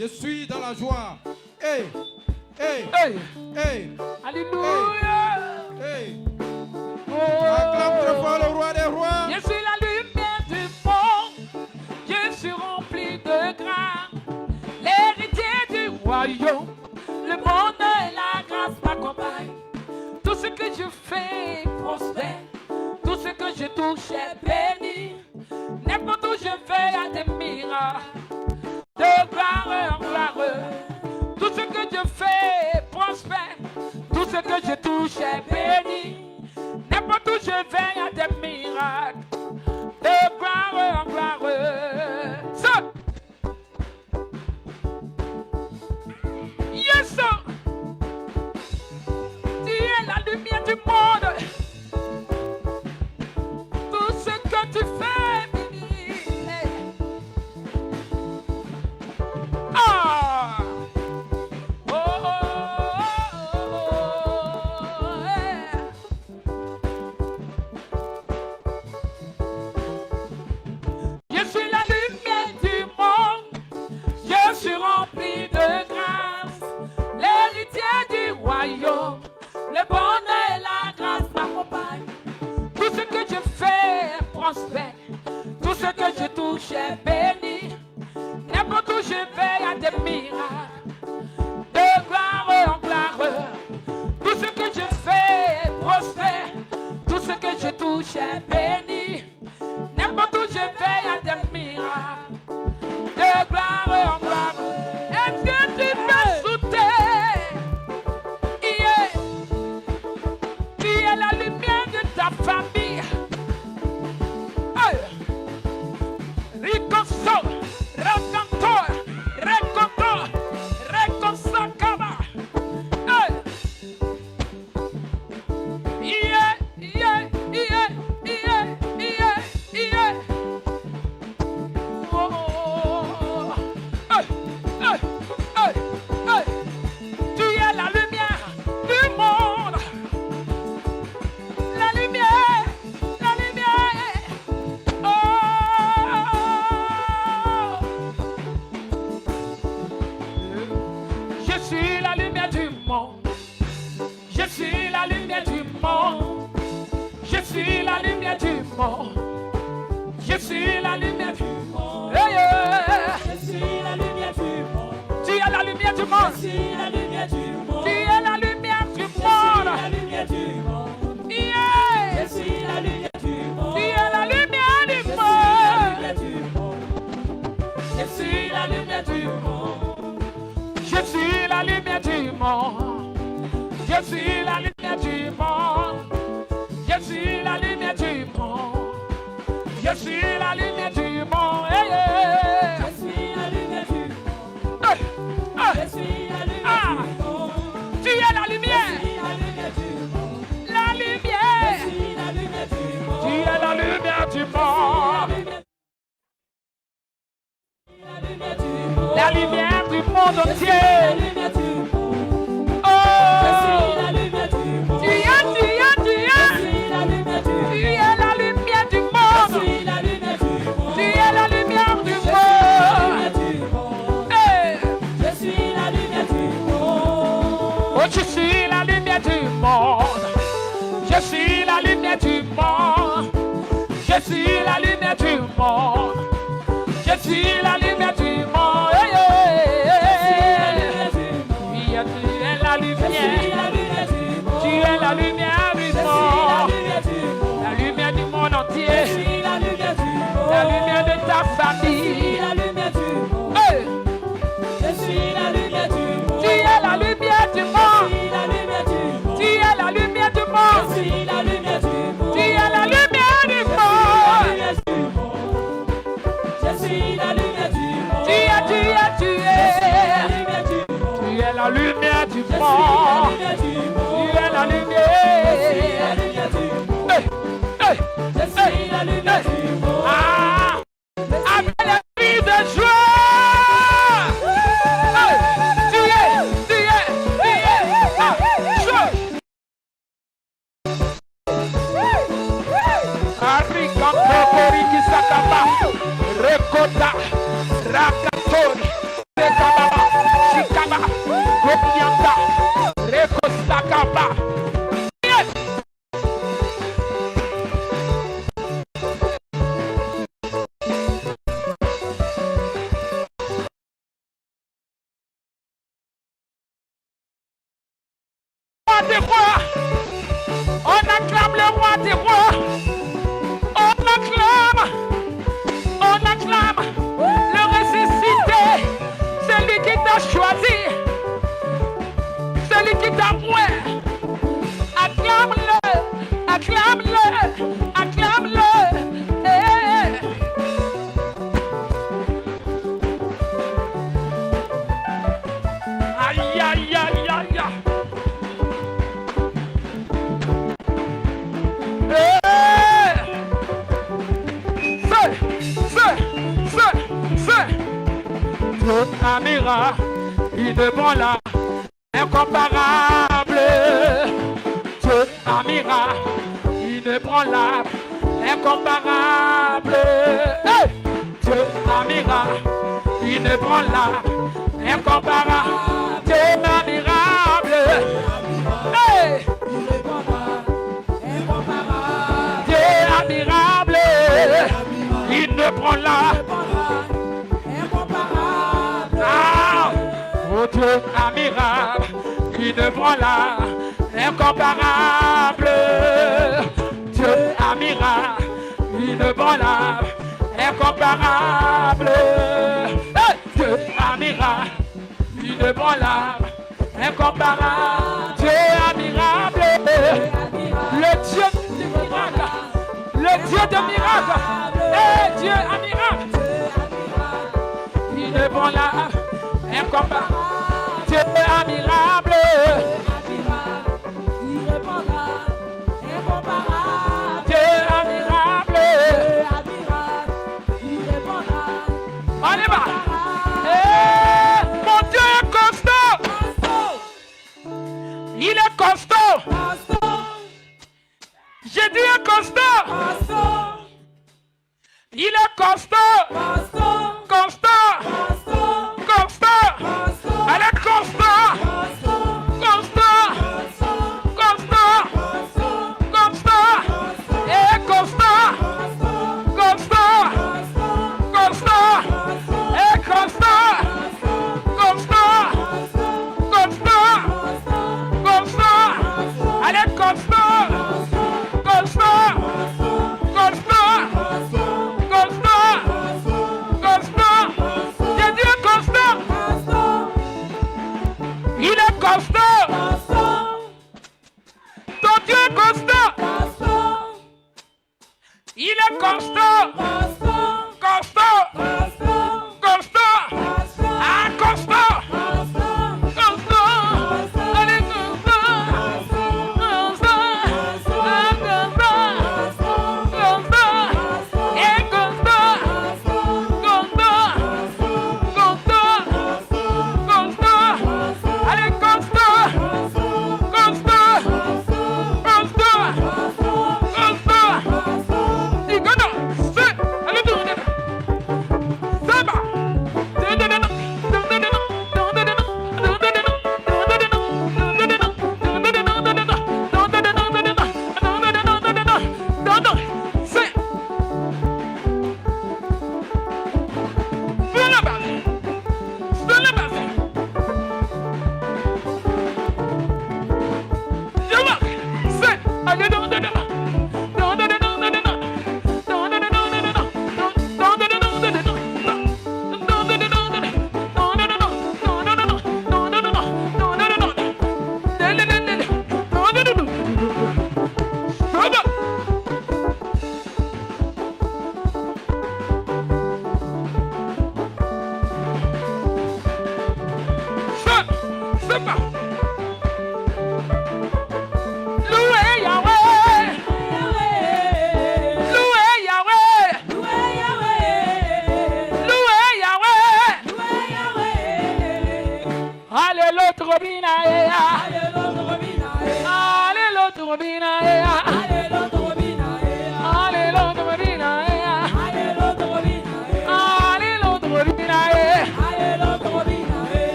Je suis dans la joie. Hey. Hey. Hey. Hey. Alléluia. Hey. Oh. Acclame très fort le roi des rois. Je suis la lumière du monde. Je suis rempli de grâce. L'héritier du royaume. Le bonheur et la grâce m'accompagnent. Tout ce que je fais prospère. Tout ce que je touche est béni. N'importe où je vais, il y a des miracles. De gloire en gloire. Tout ce que je fais prospère. Tout ce que je touche est béni. N'importe où je vais, il y a des miracles. De gloire en gloire. Ça. Yes, sir. Tu es la lumière du monde. Tout ce que tu fais, béni. Ah. Oh, oh, oh, oh, yeah. Je suis la lumière du monde. Je suis rempli de grâce. L'héritier du royaume. Le bonheur et la grâce m'accompagnent. Tout ce que je fais prospère. Tout ce que je touche est béni. N'importe où je vais, il y a des miracles. De gloire en gloire. Tout ce que je fais prospère. Tout ce que je touche est béni. N'importe où je vais, il y a des miracles. De gloire en gloire. Est-ce que tu peux sauter? Yeah. Tu es la lumière de ta famille. Hey. Ricoso, racanto, reconto, reconsacaba. Hey. Yeah, yeah, yeah, yeah, yeah, yeah. Oh, oh, oh. Hey, hey, hey, hey. Tu es la lumière du monde. La lumière, la lumière. Oh. Je suis la lumière du monde. Je suis la lumière du monde. Je suis la lumière du monde. Je suis la lumière du monde. Hey, yeah. Je suis la lumière du monde. Tu es la lumière du monde. Je suis la lumière du monde. Tu es la lumière du Je suis monde. la lumière du monde. Yeah. Je suis la lumière du monde. Tu es la lumière du monde. Je suis la lumière du monde. Je suis la lumière du monde. Je suis la lumière du monde. Je suis la lumière du monde. Je suis la lumière du monde. Hey, Je yeah. suis la lumière du monde. Hey, hey. Je suis la lumière Ah. du monde. Tu es la Je lumière. suis la lumière du monde. La Je lumière. suis la lumière du monde. Tu es la lumière du monde. La lumière du monde Je suis entier. la lumière du monde. Oh. Je suis la lumière du monde. Tu es, tu es, tu es. Je suis la lumière du Tu monde. es la lumière du Je monde. suis la lumière du monde. Tu es la lumière du Je suis la monde. lumière du monde. Hey. Je suis la lumière du monde. Oh, je suis la lumière du monde. Je suis la lumière du monde. Je suis la lumière du monde. Je suis la lumière du monde. Hey, hey, hey. Tu es la Je suis lumière. la lumière du monde. Tu es la lumière du Je suis la monde. lumière du monde. La lumière du monde Je entier. suis la lumière du monde. La lumière de ta Je suis famille. la lumière du monde. Hey. Je suis la lumière du monde. Tu es la lumière du Je monde. suis la lumière du monde. Tu es la lumière du Je monde. suis la lumière du monde. Tu es la lumière du monde. Je suis la lumière du monde. Tu es, tu es, tu Je suis es. la lumière du monde. Tu es la lumière du Je suis la monde. lumière du Tu monde. es la Je suis lumière. la lumière du monde. Hey, hey, Je suis la lumière du monde. ah, avec la vie de joie. Hey, tu es, ah, joie. Arikantokori kisakaba, rekota, rakatori, rekababa. rois. On acclame le roi des rois. On acclame le ressuscité, celui qui t'a choisi, celui qui t'a voué. Acclame-le, acclame-le, acclame-le. Aïe, aïe, aïe, aïe. Amira, il te prend là, incomparable. Dieu Amira, il te prend là, incomparable. Hey! Dieu Amira, il te prend là, incomparable. Dieu admirable. Hey! Dieu admirable, il te prend là. Oh Dieu admirable, qui ne prend là, incomparable. Dieu admirable, qui ne prend là, incomparable. Hey! Dieu admirable, qui ne prend là, incomparable. Dieu admirable, le Dieu de miracle, le Dieu de miracle. Hey, Dieu admirable, qui ne prend là, incomparable. Dieu admirable, il répondra, incomparable. Dieu admirable, il répondra. On y va. Mon Dieu est costaud. Il est costaud. J'ai dit un costaud. Il est costaud. Costaud. Elle est constant. Et constant. Et constant. Elle est constant. J'ai dit constant. Il est constant. Ton Dieu est constant. Il est constant. Constant. Ah, constant. Elle est Alléluia.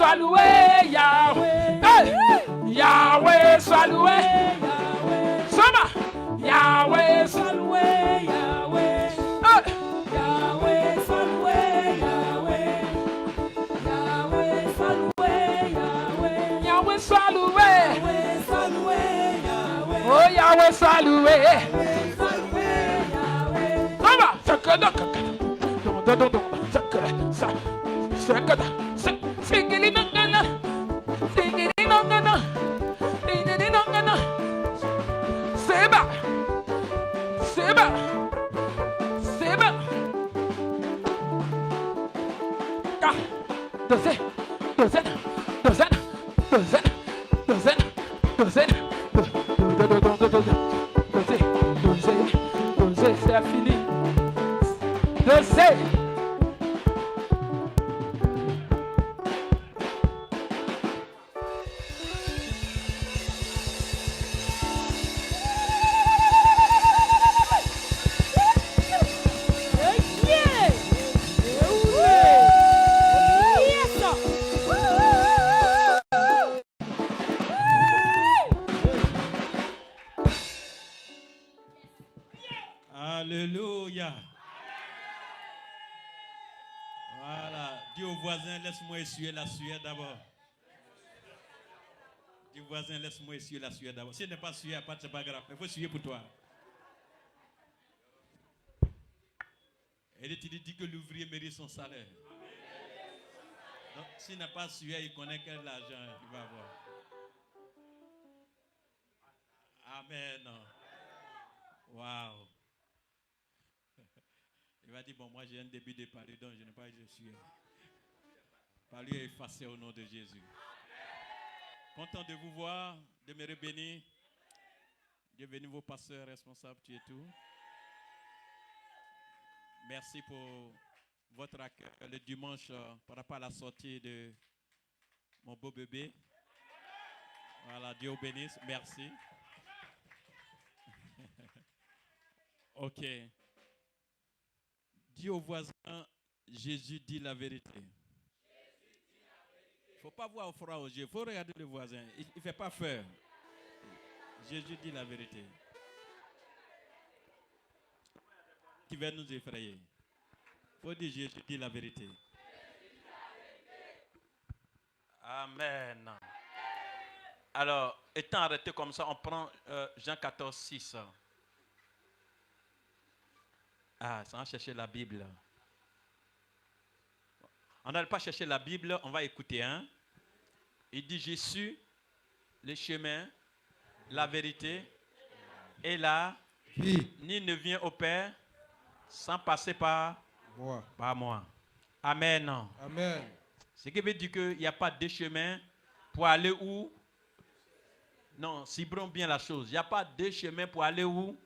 sois loué, Yahweh. Hey! Yahweh, sois loué. Soma. Yahweh, sois loué. Yahweh, Hey! Yahweh, sois loué, Yahweh. Yahweh, sois loué, Yahweh. Yahweh, sois loué. Yahweh, sois loué, Yahweh. Oh, Yahweh, sois loué. Sois loué, Yahweh. Soma. Seba. Seba. Seba. Ah. Dozena. Dozena. Dozena. Dozena. Dozena. Dozena. Dozena. C'est fini. Dozena. Alléluia. Voilà. Dis au voisin, laisse-moi essuyer la sueur d'abord. Dis au voisin, laisse-moi essuyer la sueur d'abord. Si elle n'est pas suée, c'est pas grave. Mais il faut essuyer pour toi. Et tu dis que l'ouvrier mérite son salaire. Donc, s'il n'a pas sué, il connaît quel argent il va avoir. Amen. Waouh. Il va dire, bon, moi j'ai un début de parler, donc je n'ai pas je suis. Parler est effacé au nom de Jésus. Content de vous voir, demeurez bénis. Dieu bénisse vos pasteurs responsables, tu es tout. Merci pour votre accueil le dimanche par rapport à la sortie de mon beau bébé. Voilà, Dieu vous bénisse. Merci. Ok. Dis au voisin, Jésus dit la vérité. Il ne faut pas voir froid aux yeux, il faut regarder le voisin. Il ne fait pas peur. Jésus dit la vérité. Qui va nous effrayer. Il faut dire Jésus dit la vérité. Amen. Alors, étant arrêté comme ça, on prend Jean 14, 6. Ah, ça va chercher la Bible. On n'allait pas chercher la Bible, on va écouter. Hein? Il dit Jésus, le chemin, la vérité et la vie. Ni ne vient au Père sans passer par moi. Amen. Amen. Ce qui veut dire qu'il n'y a pas de chemin pour aller où? Non, ciblons bien la chose. Il n'y a pas de chemin pour aller où?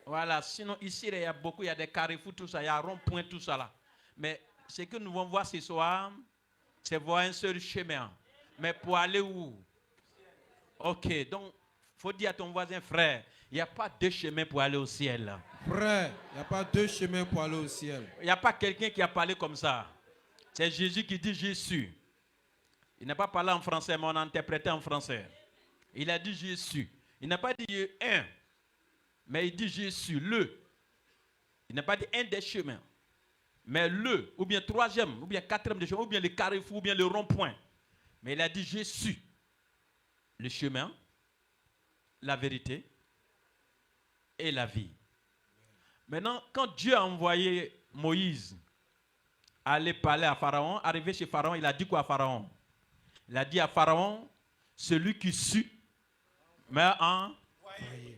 Voilà, sinon ici il y a beaucoup, il y a des carrefours, tout ça, il y a un rond-point, tout ça là. Mais ce que nous allons voir ce soir, c'est voir un seul chemin. Mais pour aller où? Ok, donc il faut dire à ton voisin, frère, il n'y a pas deux chemins pour aller au ciel. Frère, il n'y a pas deux chemins pour aller au ciel. Il n'y a pas quelqu'un qui a parlé comme ça. C'est Jésus qui dit Jésus. Il n'a pas parlé en français, mais on a interprété en français. Il a dit Jésus. Il n'a pas dit un. Mais il dit Jésus, le. Il n'a pas dit un des chemins. Mais le, ou bien troisième, ou bien quatrième des chemins, ou bien le carrefour, ou bien le rond-point. Mais il a dit Jésus, le chemin, la vérité et la vie. Maintenant, quand Dieu a envoyé Moïse aller parler à Pharaon, arrivé chez Pharaon, il a dit quoi à Pharaon? Il a dit à Pharaon, celui qui sut m'a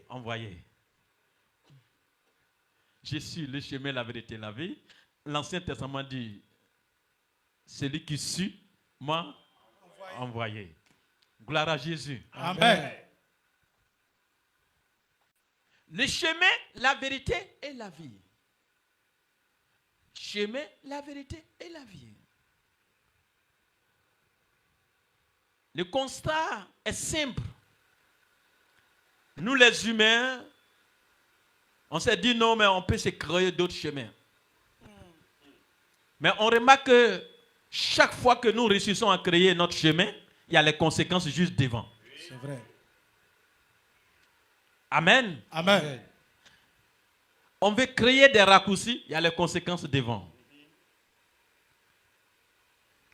envoyé. Je suis le chemin, la vérité, la vie. L'Ancien Testament dit, celui qui sut m'a envoyé. Gloire à Jésus. Amen. Le chemin, la vérité et la vie. Chemin, la vérité et la vie. Le constat est simple. Nous les humains, on s'est dit non, mais on peut se créer d'autres chemins. Mais on remarque que chaque fois que nous réussissons à créer notre chemin, il y a les conséquences juste devant. C'est vrai. Amen. Amen. On veut créer des raccourcis, il y a les conséquences devant.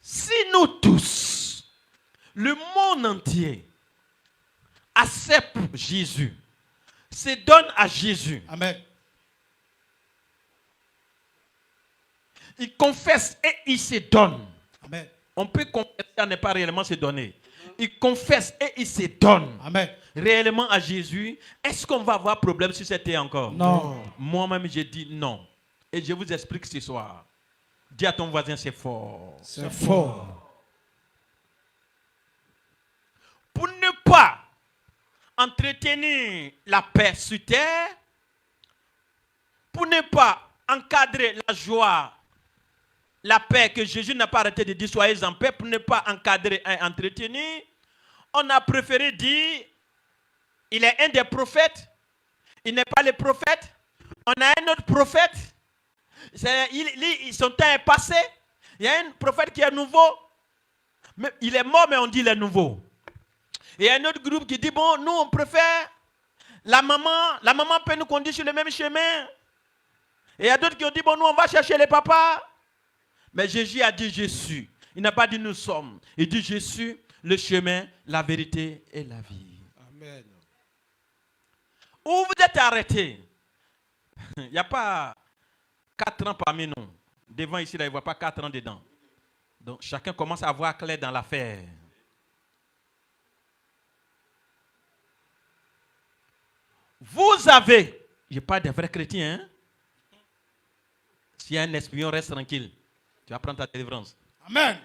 Si nous tous, le monde entier, accepte Jésus, se donne à Jésus, Amen. il confesse et il se donne. Amen. On peut confesser à ne pas réellement se donner. Il confesse et il se donne. Amen. Réellement à Jésus. Est-ce qu'on va avoir problème sur cette terre encore? Non. Moi-même, j'ai dit non. Et je vous explique ce soir. Dis à ton voisin, c'est fort. C'est fort. Pour ne pas entretenir la paix sur terre, pour ne pas encadrer la joie, la paix que Jésus n'a pas arrêté de dire soyez en paix, pour ne pas encadrer et entretenir, on a préféré dire il est un des prophètes, il n'est pas le prophète, on a un autre prophète, son temps est passé, il y a un prophète qui est nouveau, mais il est mort mais on dit il est nouveau. Et il y a un autre groupe qui dit bon, nous on préfère la maman peut nous conduire sur le même chemin. Et il y a d'autres qui ont dit bon, nous on va chercher les papas. Mais Jésus a dit je suis. Il n'a pas dit nous sommes. Il dit je suis le chemin, la vérité et la vie. Amen. Où vous êtes arrêtés, il n'y a pas 4 ans parmi nous. Devant ici, là, il ne voit pas 4 ans dedans. Donc chacun commence à voir clair dans l'affaire. Vous avez, je parle des vrais chrétiens, hein? S'il y a un espion, reste tranquille. Tu vas prendre ta délivrance. Amen.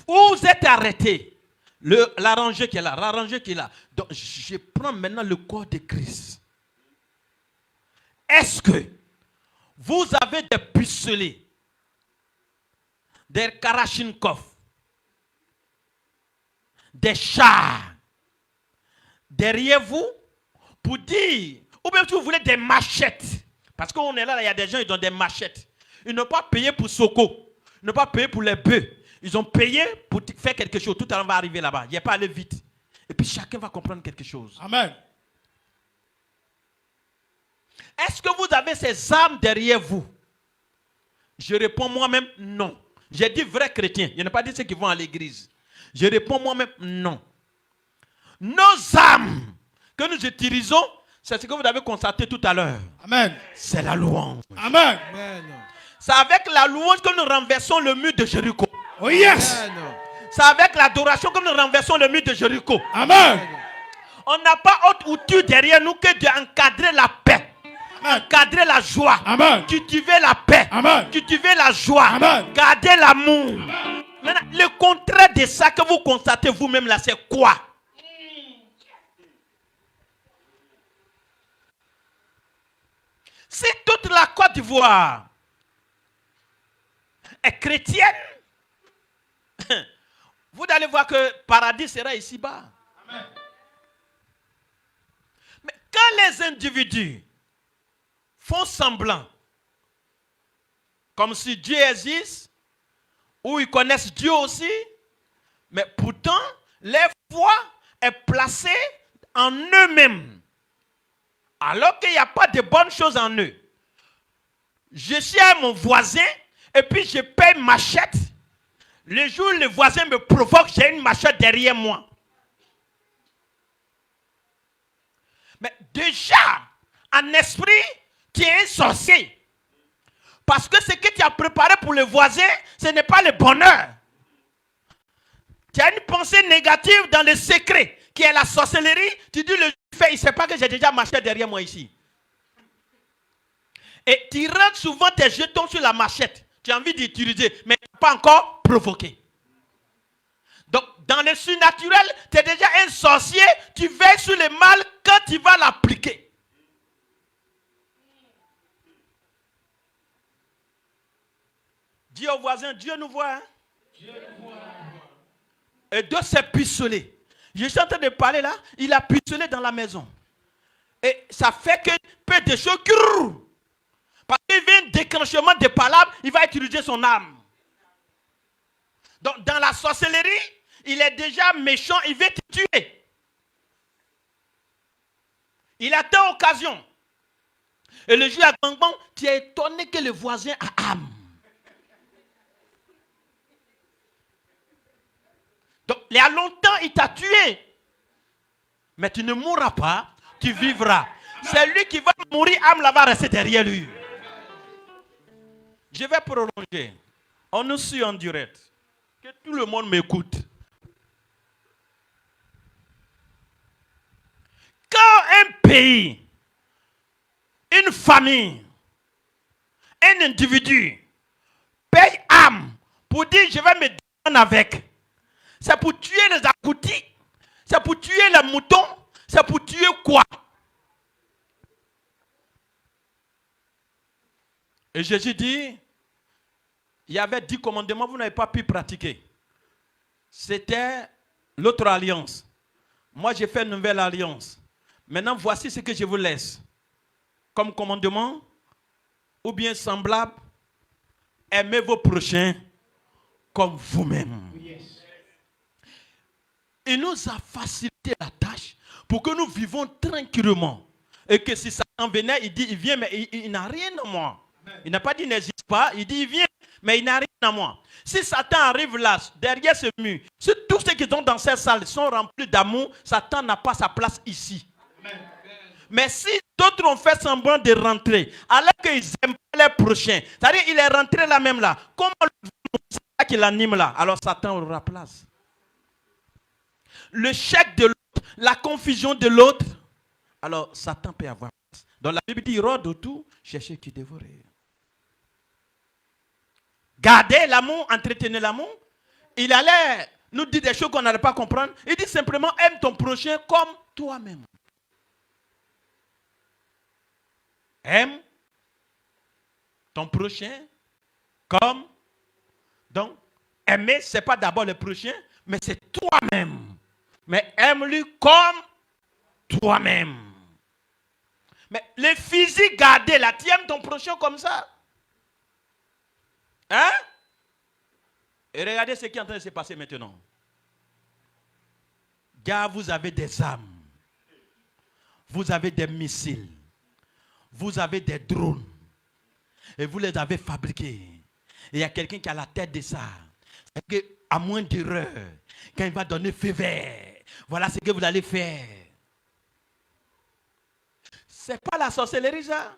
Vous êtes arrêtés. La rangée qui est là, la rangée qui est là. Donc, je prends maintenant le corps de Christ. Est-ce que vous avez des pistolets, des Kalachnikov, des chars derrière vous pour dire, ou bien si vous voulez des machettes, parce qu'on est là, il y a des gens, ils ont des machettes. Ils n'ont pas payé pour Soko, ils n'ont pas payé pour les bœufs, ils ont payé pour faire quelque chose. Tout à l'heure, on va arriver là-bas, il n'y a pas aller vite. Et puis chacun va comprendre quelque chose. Amen. Est-ce que vous avez ces armes derrière vous? Je réponds moi-même non. J'ai dit vrai chrétien, je n'ai pas dit ceux qui vont à l'église. Je réponds moi-même non. Nos âmes que nous utilisons, c'est ce que vous avez constaté tout à l'heure. Amen. C'est la louange. Amen. C'est avec la louange que nous renversons le mur de Jéricho. Oh yes. C'est avec l'adoration que nous renversons le mur de Jéricho. Amen. On n'a pas autre outil derrière nous que d'encadrer la paix. Amen. Encadrer la joie. Amen. Cultiver la paix. Amen. Cultiver la joie. Amen. Garder l'amour. Maintenant, le contraire de ça que vous constatez vous-même là, c'est quoi? Si toute la Côte d'Ivoire est chrétienne, vous allez voir que le paradis sera ici-bas. Mais quand les individus font semblant, comme si Dieu existe, ou ils connaissent Dieu aussi, mais pourtant, leur foi est placée en eux-mêmes. Alors qu'il n'y a pas de bonnes choses en eux. Je suis à mon voisin et puis je paye machette. Le jour où le voisin me provoque, j'ai une machette derrière moi. Mais déjà, en esprit, tu es un sorcier. Parce que ce que tu as préparé pour le voisin, ce n'est pas le bonheur. Tu as une pensée négative dans le secret, qui est la sorcellerie. Tu dis, le fait, il ne sait pas que j'ai déjà machette derrière moi ici. Et tu rentres souvent tes jetons sur la machette. Tu as envie d'utiliser, mais tu n'as pas encore provoqué. Donc, dans le surnaturel, tu es déjà un sorcier. Tu veilles sur le mal quand tu vas l'appliquer. Dis au voisin, Dieu nous voit. Hein? Dieu nous voit. Et de ces pistolets. Je suis en train de parler là, il a pistolet dans la maison. Et ça fait que peu de choses. Parce qu'il veut un déclenchement de palabres, il va utiliser son âme. sorcellerie, il est déjà méchant, il veut te tuer. Il attend occasion. Et le jour à Gangbang, tu es étonné que le voisin a âme. Donc, il y a longtemps, il t'a tué. Mais tu ne mourras pas, tu vivras. C'est lui qui va mourir, âme là va rester derrière lui. Je vais prolonger. On nous suit en direct. Que tout le monde m'écoute. Quand un pays, une famille, un individu paye âme pour dire je vais me défendre avec, c'est pour tuer les agoutis, c'est pour tuer les moutons, c'est pour tuer quoi? Et Jésus dit, il y avait 10 commandements, vous n'avez pas pu pratiquer. C'était l'autre alliance. Moi, j'ai fait une nouvelle alliance. Maintenant, voici ce que je vous laisse. Comme commandement, ou bien semblable, aimez vos prochains comme vous-même. Il nous a facilité la tâche pour que nous vivons tranquillement. Et que si Satan venait, il dit, il vient, mais il n'a rien à moi. Il n'a pas dit, il n'existe pas. Il dit, il vient, mais il n'a rien à moi. Si Satan arrive là, derrière ce mur, si tous ceux qui sont dans cette salle sont remplis d'amour, Satan n'a pas sa place ici. Amen. Mais si d'autres ont fait semblant de rentrer, alors qu'ils n'aiment pas les prochains, c'est-à-dire qu'il est rentré là même là, comment c'est ça qui l'anime là? Alors Satan aura place. Le chèque de l'autre, la confusion de l'autre, alors Satan peut avoir place. Donc la Bible dit, il rôde autour, cherchez qui dévorer. Gardez l'amour, entretenez l'amour. Il allait nous dire des choses qu'on n'allait pas comprendre. Il dit simplement, aime ton prochain comme toi-même. Aime ton prochain comme. Donc, aimer, ce n'est pas d'abord le prochain, mais c'est toi-même. Mais aime-lui comme toi-même. Mais les physiques gardés là, tu aimes ton prochain comme ça. Hein? Et regardez ce qui est en train de se passer maintenant. Gars, vous avez des armes. Vous avez des missiles. Vous avez des drones. Et vous les avez fabriqués. Et il y a quelqu'un qui a la tête de ça. C'est qu'à moins d'erreur, quand il va donner feu vert, voilà ce que vous allez faire. C'est pas la sorcellerie ça.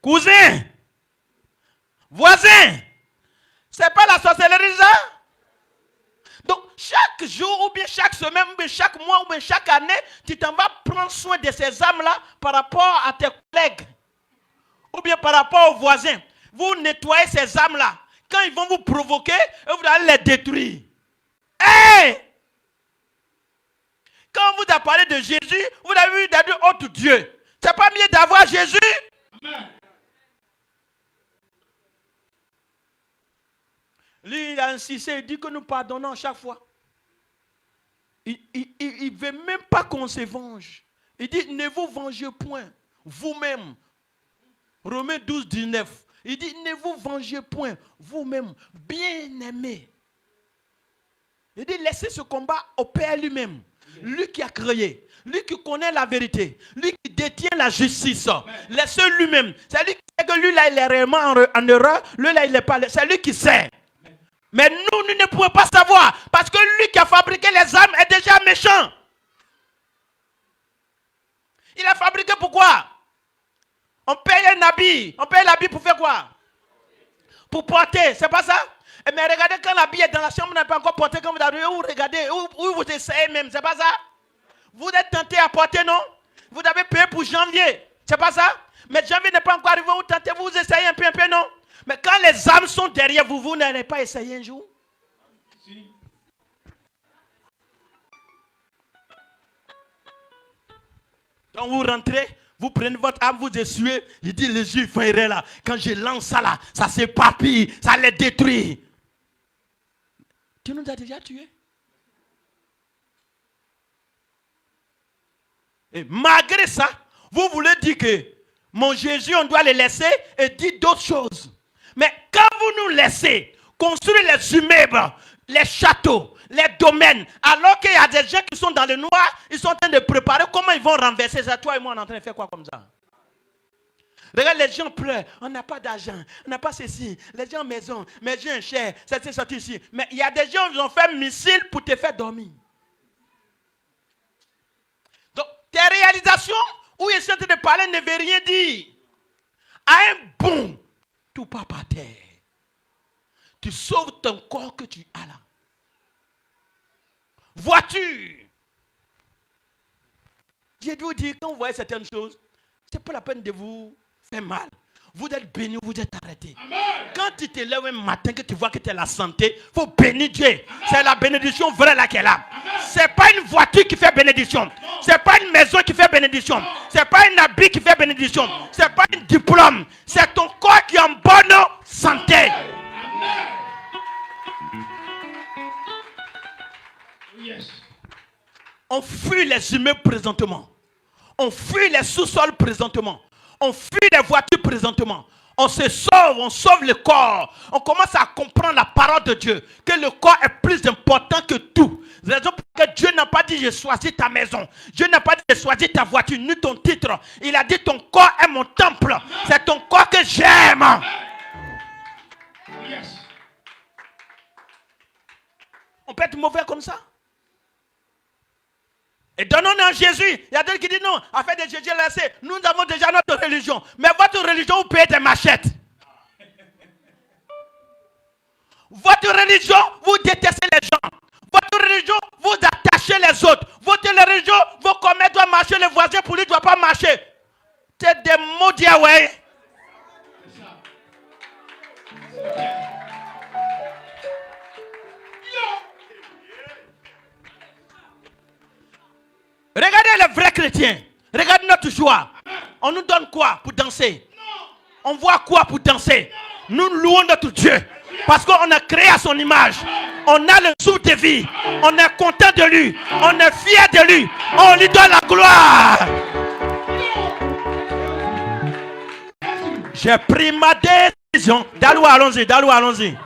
Cousin, voisin, c'est pas la sorcellerie ça. Donc chaque jour ou bien chaque semaine ou bien chaque mois ou bien chaque année, tu t'en vas prendre soin de ces âmes-là par rapport à tes collègues ou bien par rapport aux voisins. Vous nettoyez ces âmes-là. Quand ils vont vous provoquer, vous allez les détruire. Hey! Quand on vous a parlé de Jésus, vous avez vu d'autres autre Dieu. C'est pas mieux d'avoir Jésus? Amen. Lui, il a insisté, il dit que nous pardonnons à chaque fois. Il ne veut même pas qu'on se venge. Il dit, ne vous vengez point, vous-même. Romains 12, 19. Il dit, ne vous vengez point, vous-même, bien-aimés. Il dit, laissez ce combat au Père lui-même. Lui qui a créé, lui qui connaît la vérité, lui qui détient la justice. Laissez lui-même. C'est lui qui sait que lui là, il est réellement en erreur. Lui là, il n'est pas. C'est lui qui sait. Mais nous ne pouvons pas savoir. Parce que lui qui a fabriqué les âmes est déjà méchant. Il a fabriqué pourquoi? On paye un habit. On paye l'habit pour faire quoi? Pour porter. C'est pas ça? Mais regardez quand l'habit est dans la chambre, vous n'avez pas encore porté. Quand vous arrivez, ou regardez, ou vous essayez même. C'est pas ça? Vous êtes tenté à porter, non? Vous avez payé pour janvier. C'est pas ça? Mais janvier n'est pas encore arrivé. Vous tentez, vous essayez un peu, non? Mais quand les âmes sont derrière vous, vous n'allez pas essayer un jour? Si. Quand vous rentrez, vous prenez votre âme, vous essuyez. Il dit, les Juifs font erreur là. Quand je lance ça là, ça s'éparpille, ça les détruit. Tu nous as déjà tués. Et malgré ça, vous voulez dire que mon Jésus, on doit le laisser et dire d'autres choses. Mais quand vous nous laissez, construire les immeubles, les châteaux, les domaines, alors qu'il y a des gens qui sont dans le noir, ils sont en train de préparer comment ils vont renverser ça. Toi et moi, on est en train de faire quoi comme ça? Regarde, les gens pleurent, on n'a pas d'argent, on n'a pas ceci, les gens en maison, mais j'ai un cher, ça s'est sorti ici. Mais il y a des gens qui ont fait un missile pour te faire dormir. Donc, tes réalisations, où ils sont en train de parler, ne veut rien dire. À un bond, tout part par terre. Tu sauves ton corps que tu as là. Voiture. Je dois vous dire, quand vous voyez certaines choses, ce n'est pas la peine de vous faire mal. Vous êtes béni, vous êtes arrêté. Amen. Quand tu te lèves un matin, que tu vois que tu as la santé, il faut bénir Dieu. C'est la bénédiction vraie là qu'elle a. Ce n'est pas une voiture qui fait bénédiction. Ce n'est pas une maison qui fait bénédiction. Ce n'est pas un habit qui fait bénédiction. Ce n'est pas un diplôme. C'est ton corps qui est en bonne santé. On fuit les immeubles présentement. On fuit les sous-sols présentement. On fuit les voitures présentement. On se sauve, on sauve le corps. On commence à comprendre la parole de Dieu. Que le corps est plus important que tout. Raison pour laquelle Dieu n'a pas dit je choisis ta maison. Dieu n'a pas dit je choisis ta voiture, ni ton titre. Il a dit ton corps est mon temple. C'est ton corps que j'aime. On peut être mauvais comme ça. Et donnons à Jésus. Il y a d'autres qui disent non, afin de Jésus laissé, nous avons déjà notre religion. Mais votre religion, vous payez des machettes. Votre religion, vous détestez les gens. Votre religion, vous attachez les autres. Votre religion, vos commerces doivent marcher, le voisin pour lui ne doit pas marcher. C'est des maudits, ouais. Regardez les vrais chrétiens. Regardez notre joie. On nous donne quoi pour danser? On voit quoi pour danser? Nous louons notre Dieu. Parce qu'on a créé à son image. On a le souffle de vie. On est content de lui. On est fier de lui. On lui donne la gloire. J'ai pris ma décision. Dalou, allons-y. Dalou, allons-y.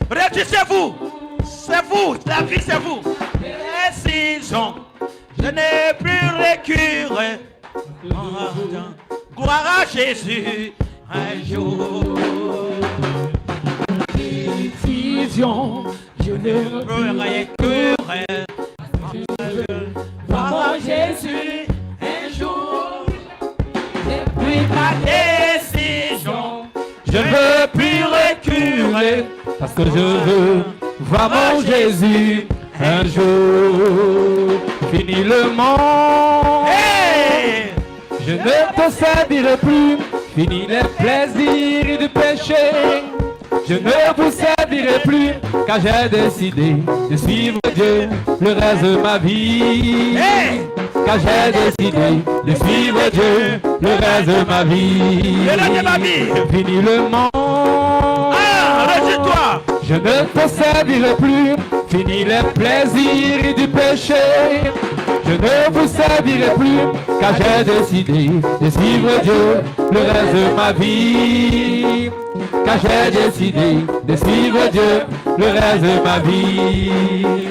Réjouissez-vous. C'est vous. La vie, c'est vous. Décision. Je n'ai plus récurré. Gloire à Jésus. Un jour. Décision. Je n'ai plus récuré. Gloire à Jésus. Un jour. J'ai pris ma décision. Je ne veux plus reculer parce que je veux voir mon Jésus un jour. Fini le monde, hey! Je ne te servirai plus. Fini les plaisirs du péché. Je ne vous servirai plus car j'ai décidé de suivre Dieu le reste de ma vie. Hey! Car j'ai décidé de suivre Dieu le reste de ma vie. Fini le monde. Ah, rejette-toi. Je ne te servirai plus. Fini les plaisirs du péché. Je ne vous servirai plus. Car j'ai décidé de suivre Dieu le reste de ma vie. Car j'ai décidé de suivre Dieu le reste de ma vie.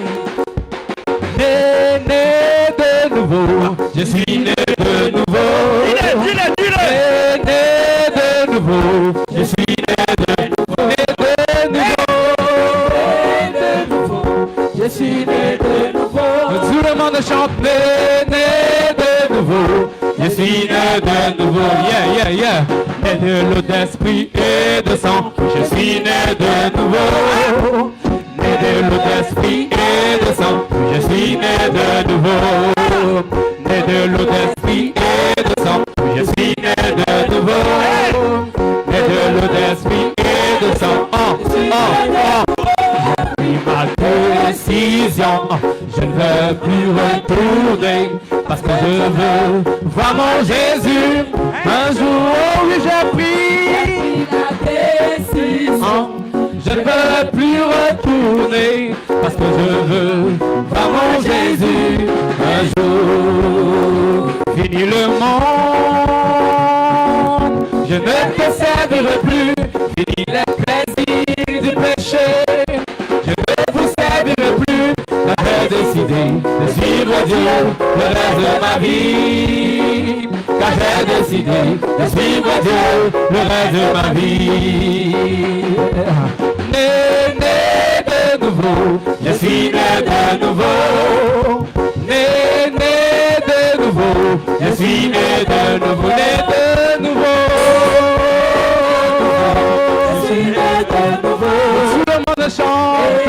Né de nouveau, je suis né de nouveau. Né de nouveau, je suis né de nouveau. Né de nouveau, je suis né de nouveau. Tout le monde chante né de nouveau. Je suis né de nouveau, yeah, yeah, yeah. Né de l'eau d'esprit et de sang. Je suis né de nouveau. Né de l'eau d'esprit et de sang. Je suis né de nouveau. Né de l'eau d'esprit et de sang. Je suis né de nouveau. Né de l'eau d'esprit et de sang. J'ai pris ma décision. Je ne veux plus retourner parce que je veux voir mon Jésus. Un jour, oui, j'ai pris la décision. Je je ne veux plus retourner, parce que je veux voir mon Jésus un jour. Fini le monde, je ne te servirai plus. Fini les plaisirs du péché, je ne vous servirai plus. J'ai décidé de suivre Dieu le reste de ma vie. Car j'ai décidé de suivre Dieu le reste de ma vie. Né de nouveau, je suis né de nouveau. Né de nouveau, je suis né de nouveau. Né de nouveau, je suis né de nouveau. Tout le monde chante.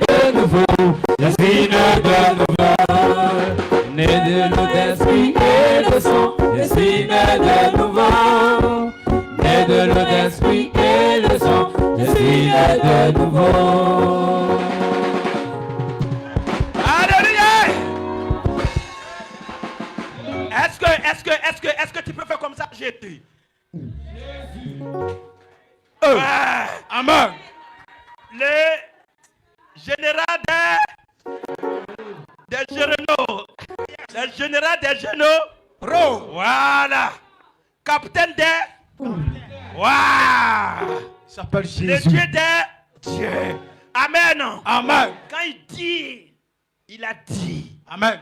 De nouveau, je suis né de nouveau. Né de l'eau d'esprit et de sang, je suis né de nouveau. Né de l'eau d'esprit et de sang, je suis né de nouveau. Alléluia. Est-ce que tu peux faire comme ça? Jésus. Amen. Le général des généraux. Le général des généraux. Voilà. Capitaine des. Waouh. Il s'appelle Le Jésus. Dieu des dieux. Amen. Amen. Quand il dit, il a dit. Amen.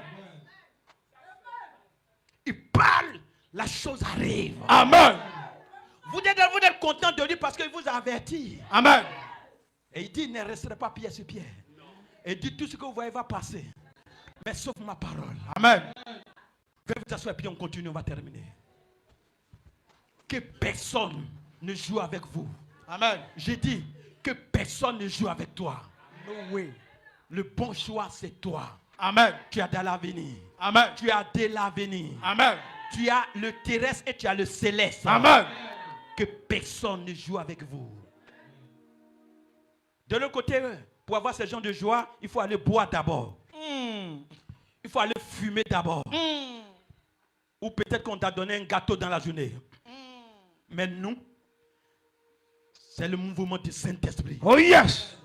Il parle, la chose arrive. Amen. Vous êtes content de lui parce qu'il vous a averti. Amen. Et il dit, il ne resterait pas pied sur pied. Et il dit, tout ce que vous voyez va passer. Mais sauf ma parole. Amen. Veuillez vous asseoir et puis on continue, on va terminer. Que personne ne joue avec vous. Amen. J'ai dit que personne ne joue avec toi. No way. Le bon choix, c'est toi. Amen. Tu as de l'avenir. Amen. Tu as de l'avenir. Amen. Tu as le terrestre et tu as le céleste. Amen. Que personne ne joue avec vous. De l'autre côté, pour avoir ce genre de joie, il faut aller boire d'abord. Il faut aller fumer d'abord. Ou peut-être qu'on t'a donné un gâteau dans la journée. Mais nous, c'est le mouvement du Saint-Esprit. Oh yes.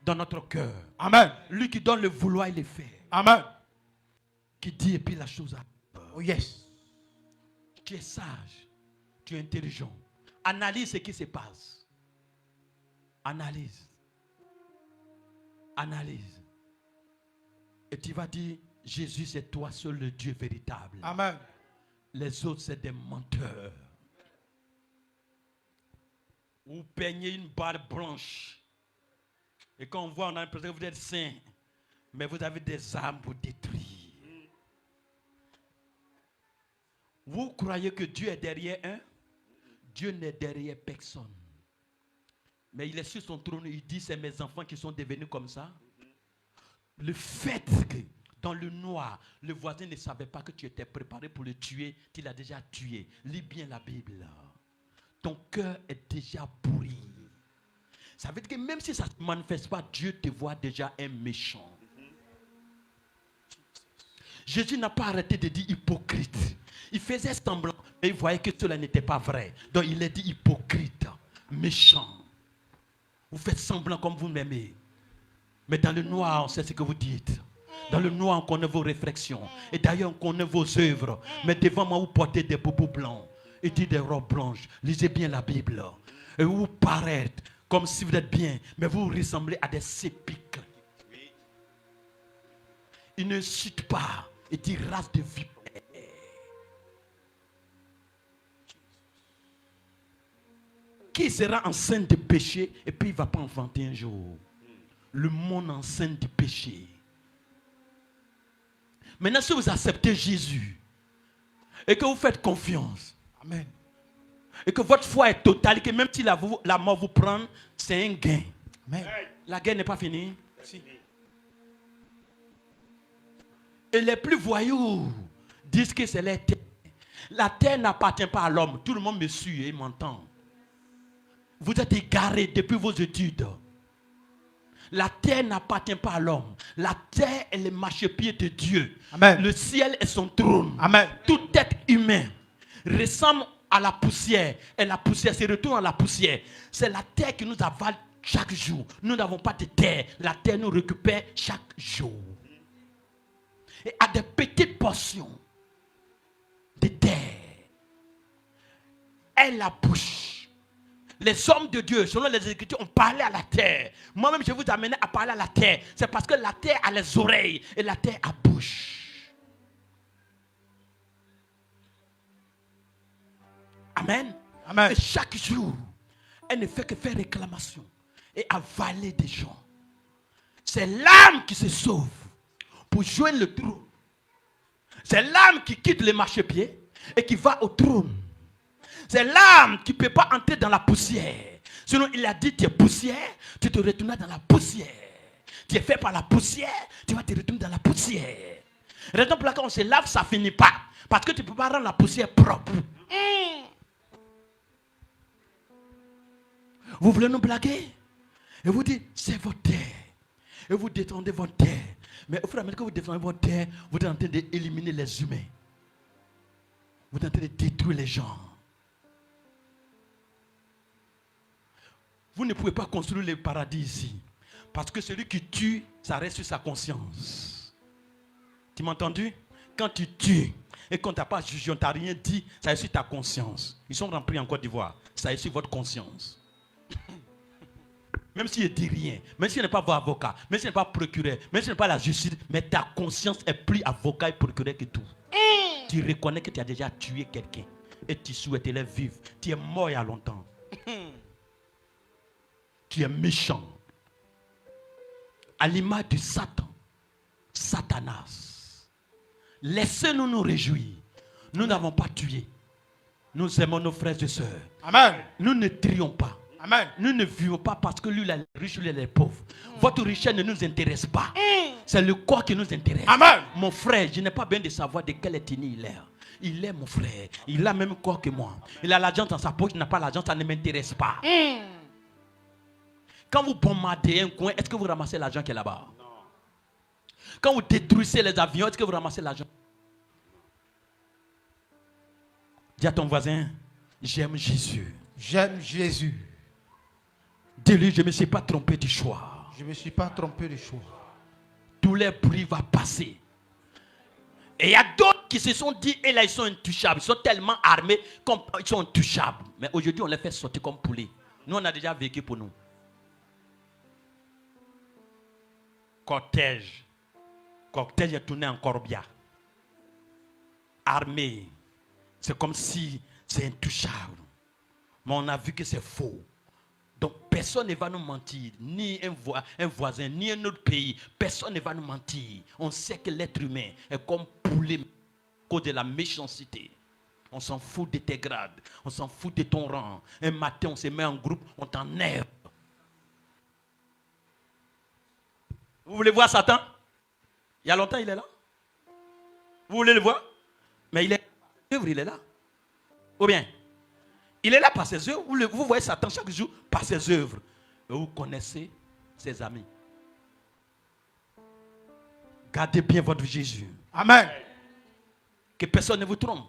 Dans notre cœur. Amen. Lui qui donne le vouloir, il le fait. Amen. Qui dit et puis la chose arrive. Oh yes. Tu es sage. Tu es intelligent. Analyse ce qui se passe. Analyse. Analyse. Et tu vas dire, Jésus, c'est toi seul le Dieu véritable. Amen. Les autres, c'est des menteurs. Vous peignez une barre blanche. Et quand on voit, on a l'impression que vous êtes saint. Mais vous avez des armes pour détruire. Vous croyez que Dieu est derrière un? Dieu n'est derrière personne. Mais il est sur son trône, il dit, c'est mes enfants qui sont devenus comme ça. Le fait que dans le noir, le voisin ne savait pas que tu étais préparé pour le tuer, tu l'as déjà tué. Lis bien la Bible. Ton cœur est déjà pourri. Ça veut dire que même si ça ne se manifeste pas, Dieu te voit déjà un méchant. Jésus n'a pas arrêté de dire hypocrite. Il faisait semblant, mais il voyait que cela n'était pas vrai. Donc il a dit hypocrite, méchant. Vous faites semblant comme vous m'aimez. Mais dans le noir, on sait ce que vous dites. Dans le noir, on connaît vos réflexions. Et d'ailleurs, on connaît vos œuvres. Mais devant moi, vous portez des boubous blancs et dites des robes blanches. Lisez bien la Bible. Et vous paraître comme si vous êtes bien, mais vous ressemblez à des sépulcres. Il ne cite pas. Il dit race de vipères. Qui sera enceinte de péché et puis il ne va pas enfanter un jour? Le monde enceinte du péché. Maintenant, si vous acceptez Jésus et que vous faites confiance, Amen. et que votre foi est totale, et que même si la mort vous prend, c'est un gain. Amen. La guerre n'est pas finie. Et les plus voyous disent que c'est la terre. La terre n'appartient pas à l'homme. Tout le monde me suit et m'entend. Vous êtes égarés depuis vos études. La terre n'appartient pas à l'homme. La terre est le marchepied de Dieu. Amen. Le ciel est son trône. Amen. Tout être humain ressemble à la poussière. Et la poussière se retourne à la poussière. C'est la terre qui nous avale Chaque jour. Nous n'avons pas de terre. La terre nous récupère chaque jour. Et à des petites portions de terre, elle la bouche. Les hommes de Dieu, selon les Écritures, ont parlé à la terre. Moi-même, je vous amène à parler à la terre. C'est parce que la terre a les oreilles et la terre a bouche. Amen. Amen. Et chaque jour, elle ne fait que faire réclamation et avaler des gens. C'est l'âme qui se sauve pour joindre le trône. C'est l'âme qui quitte le marchepied et qui va au trône. C'est l'âme qui ne peut pas entrer dans la poussière. Sinon, il a dit, tu es poussière, tu te retournes dans la poussière. Tu es fait par la poussière, tu vas te retourner dans la poussière. Raison pour laquelle on se lave, ça ne finit pas. Parce que tu ne peux pas rendre la poussière propre. Vous voulez nous blaguer? Et vous dites, c'est votre terre. Et vous défendez votre terre. Mais au fur et à mesure que vous défendez votre terre, vous êtes en train d'éliminer les humains. Vous êtes en train de détruire les gens. Vous ne pouvez pas construire le paradis ici. Parce que celui qui tue, ça reste sur sa conscience. Tu m'as entendu? Quand tu tues et qu'on ne t'a pas jugé, on ne t'a rien dit, ça reste sur ta conscience. Ils sont remplis en Côte d'Ivoire. Ça reste sur votre conscience. Même s'il ne dit rien, même s'il n'est pas votre avocat, même s'il n'est pas procureur, même s'il n'est pas la justice, mais ta conscience est plus avocat et procureur que tout. Tu reconnais que tu as déjà tué quelqu'un et tu souhaites les vivre. Tu es mort il y a longtemps. Tu es méchant. À l'image de Satan, Satanas. Laissez-nous nous réjouir. Nous n'avons pas tué. Nous aimons nos frères et sœurs. Amen. Nous ne trions pas. Amen. Nous ne vivons pas parce que lui, il est riche, lui, il est pauvre. Votre richesse ne nous intéresse pas. C'est le corps qui nous intéresse. Amen. Mon frère, je n'ai pas besoin de savoir de quelle ethnie il est. Il est mon frère. Il a le même corps que moi. Il a l'argent dans sa poche, il n'a pas l'argent, ça ne m'intéresse pas. Quand vous bombardez un coin, est-ce que vous ramassez l'argent qui est là-bas? Non. Quand vous détruisez les avions, est-ce que vous ramassez l'argent? Dis à ton voisin, j'aime Jésus. J'aime Jésus. Dis-lui, je ne me suis pas trompé du choix. Je ne me suis pas trompé de choix. Tous les bruits vont passer. Et il y a d'autres qui se sont dit, et là ils sont intouchables. Ils sont tellement armés qu'ils sont intouchables. Mais aujourd'hui, on les fait sortir comme poulets. Nous, on a déjà vécu pour nous. Cortège. Cortège est tourné en corbia. Armé. C'est comme si c'est intouchable. Mais on a vu que c'est faux. Donc personne ne va nous mentir. Ni un voisin, ni un autre pays. Personne ne va nous mentir. On sait que l'être humain est comme poulet à cause de la méchanceté. On s'en fout de tes grades. On s'en fout de ton rang. Un matin, on se met en groupe, on t'ennerve. Vous voulez voir Satan? Il y a longtemps, il est là. Vous voulez le voir? Mais il est là. Ou bien, il est là par ses œuvres. Vous voyez Satan chaque jour par ses œuvres. Et vous connaissez ses amis. Gardez bien votre Jésus. Amen. Que personne ne vous trompe.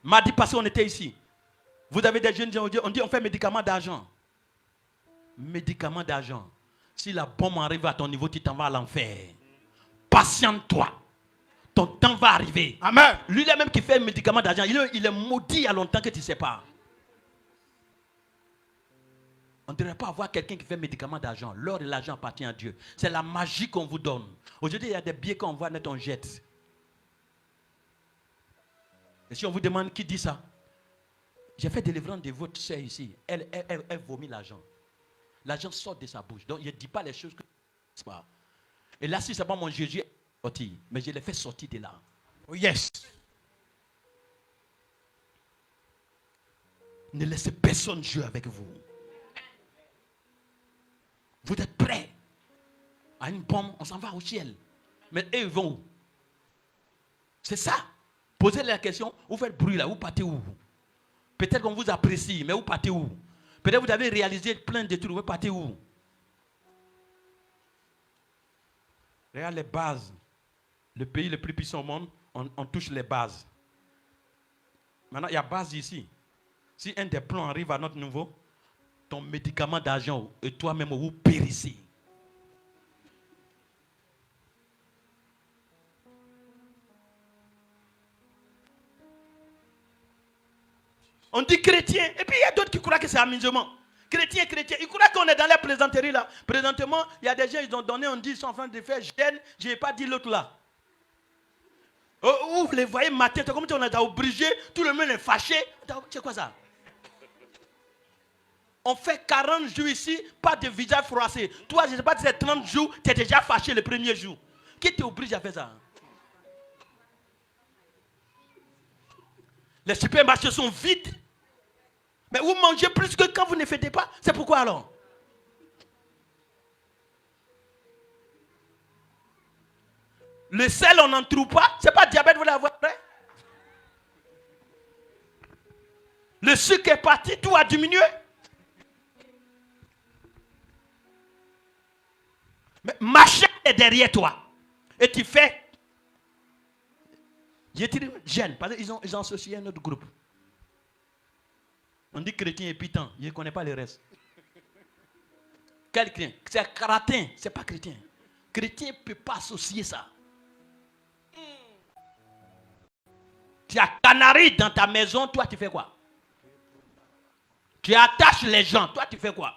Mardi passé, on était ici. Vous avez des jeunes gens, on dit on fait médicament d'argent. Médicament d'argent. Si la bombe arrive à ton niveau, tu t'en vas à l'enfer. Patiente-toi. Ton temps va arriver. Amen. Lui-là même qui fait un médicament d'argent, il est maudit il y a longtemps que tu ne sais pas. On ne devrait pas avoir quelqu'un qui fait un médicament d'argent. L'or et l'argent appartient à Dieu. C'est la magie qu'on vous donne. Aujourd'hui, il y a des billets qu'on voit net, on jette. Et si on vous demande qui dit ça? J'ai fait délivrance de votre soeur ici. Elle vomit l'argent. L'argent sort de sa bouche. Donc, il ne dit pas les choses que je ne sais pas. Et là, si ce n'est pas mon Jésus, sorti, mais je l'ai fait sortir de là. Oh yes. Ne laissez personne jouer avec vous. Vous êtes prêts à une bombe, on s'en va au ciel. Mais eux, ils vont où? C'est ça. Posez la question, vous faites bruit là, vous partez où? Peut-être qu'on vous apprécie, mais vous partez où? Peut-être que vous avez réalisé plein de trucs, vous partez où? Regarde les bases. Le pays le plus puissant au monde, on touche les bases. Maintenant, il y a base ici. Si un des plans arrive à notre niveau, ton médicament d'argent et toi-même vous périssez. On dit chrétien, et puis il y a d'autres qui croient que c'est amusement. Chrétien, ils croient qu'on est dans la plaisanterie là. Présentement, il y a des gens, ils ont donné, on dit, ils sont en train de faire gêne, je n'ai pas dit l'autre là. Vous les voyez matin, c'est comme si on est obligé, tout le monde est fâché. C'est quoi ça? On fait 40 jours ici, pas de visage froissé. Toi, je ne sais pas si c'est 30 jours, tu es déjà fâché le premier jour. Qui t'oblige à faire ça? Les supermarchés sont vides. Mais vous mangez plus que quand vous ne fêtez pas. C'est pourquoi alors? Le sel, on n'en trouve pas. C'est pas diabète, vous l'avez après. Le sucre est parti, tout a diminué. Mais ma chaîne est derrière toi. Et tu fais. J'ai tiré gêne. Parce qu'ils ont associé un autre groupe. On dit chrétien et pitant. Je ne connais pas le reste. Quel chrétien? C'est caratin, c'est pas chrétien. Chrétien ne peut pas associer ça. Tu as canari dans ta maison, toi tu fais quoi? Tu attaches les gens, toi tu fais quoi?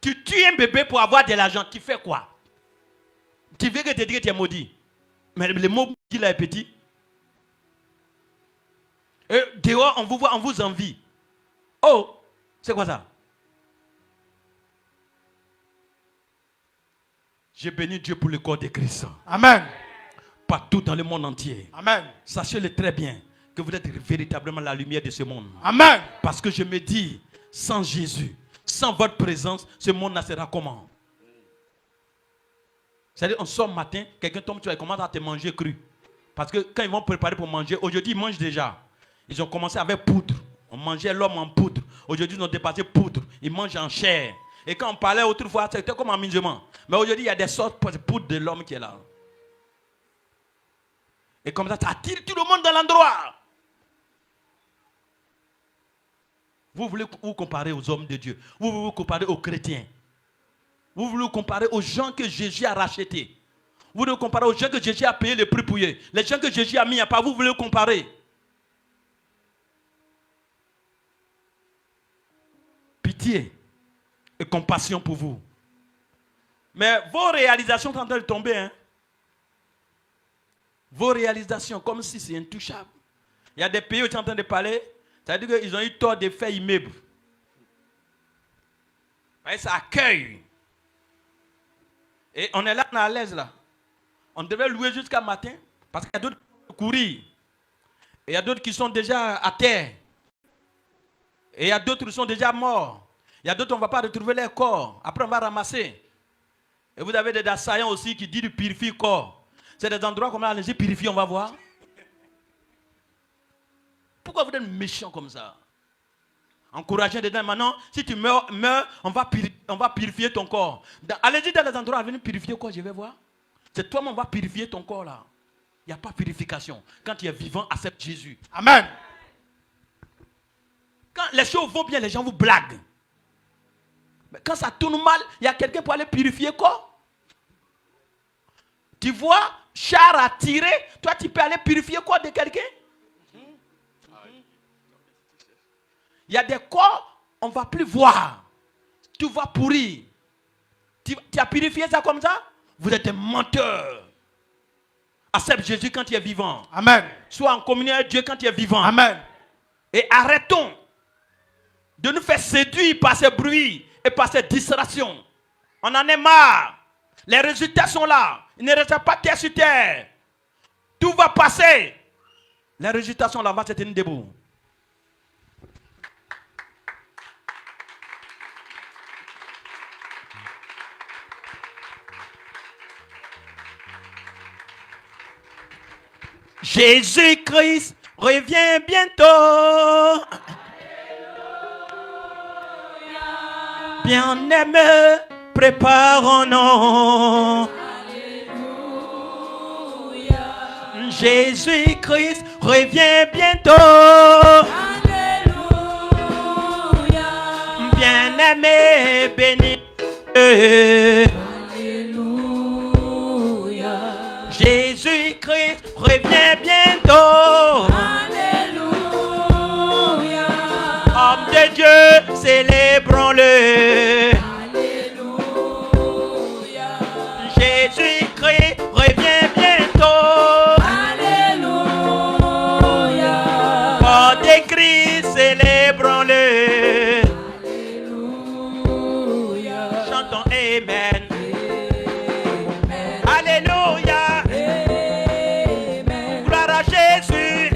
Tu tues un bébé pour avoir de l'argent, tu fais quoi? Tu veux que te dise que tu es maudit. Mais le mot qui là est petit. Et dehors, on vous voit, on vous envie. Oh, c'est quoi ça? J'ai béni Dieu pour le corps de Christ. Amen. Partout dans le monde entier. Amen. Sachez-le très bien que vous êtes véritablement la lumière de ce monde. Amen. Parce que je me dis, sans Jésus, sans votre présence, ce monde sera comment? C'est-à-dire, on sort matin, quelqu'un tombe, tu vas commencer à te manger cru. Parce que quand ils vont préparer pour manger, aujourd'hui ils mangent déjà. Ils ont commencé avec poudre. On mangeait l'homme en poudre. Aujourd'hui, ils ont dépassé poudre. Ils mangent en chair. Et quand on parlait autrefois, c'était comme amusement. Mais aujourd'hui, il y a des sortes de poudre de l'homme qui est là. Et comme ça, ça attire tout le monde dans l'endroit. Vous voulez vous comparer aux hommes de Dieu. Vous voulez vous comparer aux chrétiens. Vous voulez vous comparer aux gens que Jésus a rachetés. Vous voulez vous comparer aux gens que Jésus a payé le prix pour eux. Les gens que Jésus a mis à part, vous voulez vous comparer. Pitié et compassion pour vous. Mais vos réalisations sont en train de tomber. Hein? Vos réalisations, comme si c'est intouchable. Il y a des pays où tu es en train de parler, ça veut dire qu'ils ont eu tort de faire immeuble. Ça accueille. Et on est là, on est à l'aise là. On devait louer jusqu'à matin, parce qu'il y a d'autres qui courir. Et il y a d'autres qui sont déjà à terre. Et il y a d'autres qui sont déjà morts. Il y a d'autres, on ne va pas retrouver leur corps. Après, on va ramasser. Et vous avez des assaillants aussi qui disent de purifier le corps. C'est des endroits comme là, les purifier, on va voir. Pourquoi vous êtes méchants comme ça? Encouragez dedans. Maintenant, si tu meurs, on va purifier ton corps. Allez-y dans les endroits, venez purifier quoi, je vais voir. C'est toi, on va purifier ton corps là. Il n'y a pas de purification. Quand tu es vivant, accepte Jésus. Amen. Quand les choses vont bien, les gens vous blaguent. Mais quand ça tourne mal, il y a quelqu'un pour aller purifier quoi? Tu vois, char à tirer, toi tu peux aller purifier quoi de quelqu'un? Il y a des corps, on ne va plus voir. Tu vas pourrir. Tu as purifié ça comme ça? Vous êtes un menteur. Accepte Jésus quand tu es vivant. Amen. Sois en communion avec Dieu quand tu es vivant. Amen. Et arrêtons de nous faire séduire par ces bruits et par ces distractions. On en est marre. Les résultats sont là. Il ne reste pas terre sur terre. Tout va passer. Les résultats sont là. On va se tenir debout. Jésus-Christ revient bientôt. Bien-aimés, préparons-nous. Jésus-Christ revient bientôt. Bien-aimés, bien-aimé, béni. Alléluia. Jésus-Christ revient bientôt. Alléluia. Homme de Dieu, célébrons-le. Alléluia. Jésus-Christ revient bientôt. Alléluia. Hors des cris, célébrons-le. Alléluia. Chantons Amen. Amen. Alléluia. Amen. Gloire à Jésus.